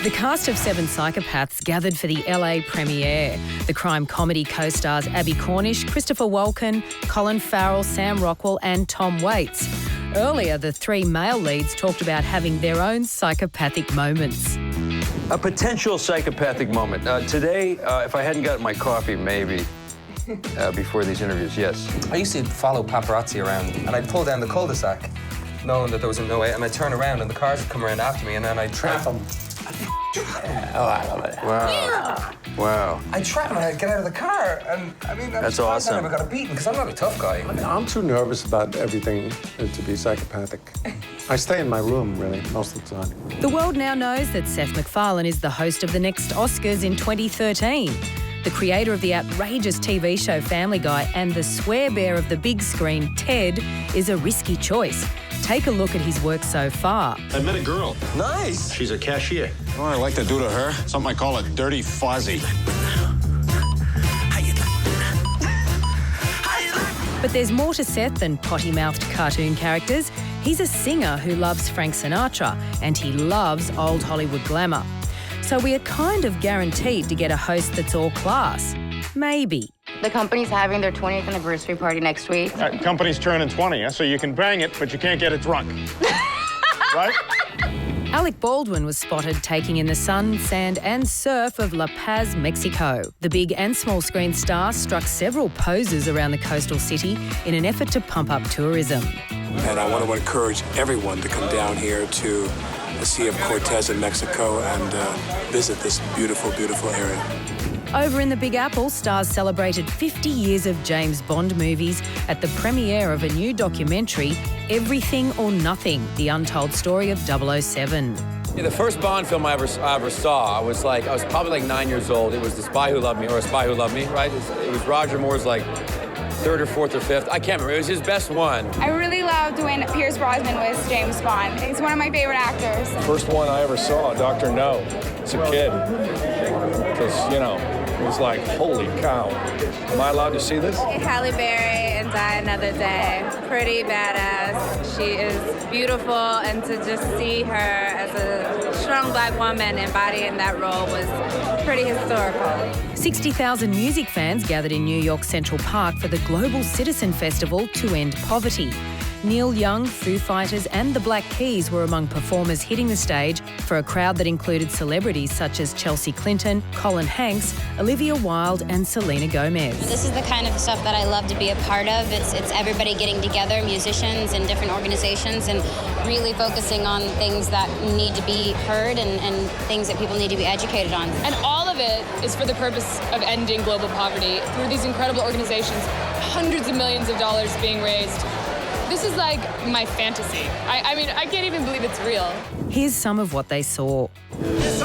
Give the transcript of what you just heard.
The cast of 7 Psychopaths gathered for the LA premiere. The crime comedy co-stars Abby Cornish, Christopher Walken, Colin Farrell, Sam Rockwell and Tom Waits. Earlier, the 3 male leads talked about having their own psychopathic moments. A potential psychopathic moment. Today, if I hadn't gotten my coffee, maybe. Before these interviews, yes. I used to follow paparazzi around, and I'd pull down the cul-de-sac, knowing that there was no way, and I'd turn around, and the cars would come around after me, and then I'd trap them. Oh, I love it. Wow. Wow. I'd trap them, and I'd get out of the car, and I mean, that's awesome. I never got a beating, because I'm not a tough guy. I'm too nervous about everything to be psychopathic. I stay in my room, really, most of the time. The world now knows that Seth MacFarlane is the host of the next Oscars in 2013. The creator of the outrageous TV show Family Guy and the swear bear of the big screen, Ted, is a risky choice. Take a look at his work so far. I met a girl. Nice. She's a cashier. What I like to do to her, something I call a dirty fuzzy. But there's more to Seth than potty-mouthed cartoon characters. He's a singer who loves Frank Sinatra, and he loves old Hollywood glamour. So we are kind of guaranteed to get a host that's all class. Maybe. The company's having their 20th anniversary party next week. Company's turning 20, so you can bang it, but you can't get it drunk. Right? Alec Baldwin was spotted taking in the sun, sand and surf of La Paz, Mexico. The big and small screen star struck several poses around the coastal city in an effort to pump up tourism. And I want to encourage everyone to come down here to the Sea of Cortez in Mexico and visit this beautiful, beautiful area. Over in the Big Apple, stars celebrated 50 years of James Bond movies at the premiere of a new documentary, Everything or Nothing, the untold story of 007. Yeah, the first Bond film I ever saw, I was probably like 9 years old. It was The Spy Who Loved Me, or A Spy Who Loved Me, right? It was Roger Moore's like 3rd or 4th or 5th. I can't remember. It was his best one. I really loved when Pierce Brosnan was James Bond. He's one of my favorite actors. First one I ever saw, Dr. No, as a kid. Because, you know, it was like, holy cow. Am I allowed to see this? Halle Berry in Die Another Day. Pretty badass. She is beautiful, and to just see her as a strong black woman embodying that role was pretty historical. 60,000 music fans gathered in New York Central Park for the Global Citizen Festival to end poverty. Neil Young, Foo Fighters and the Black Keys were among performers hitting the stage for a crowd that included celebrities such as Chelsea Clinton, Colin Hanks, Olivia Wilde and Selena Gomez. This is the kind of stuff that I love to be a part of. It's everybody getting together, musicians and different organizations, and really focusing on things that need to be heard and things that people need to be educated on. And all of it is for the purpose of ending global poverty through these incredible organizations, hundreds of millions of dollars being raised. This is like my fantasy. I mean, I can't even believe it's real. Here's some of what they saw. This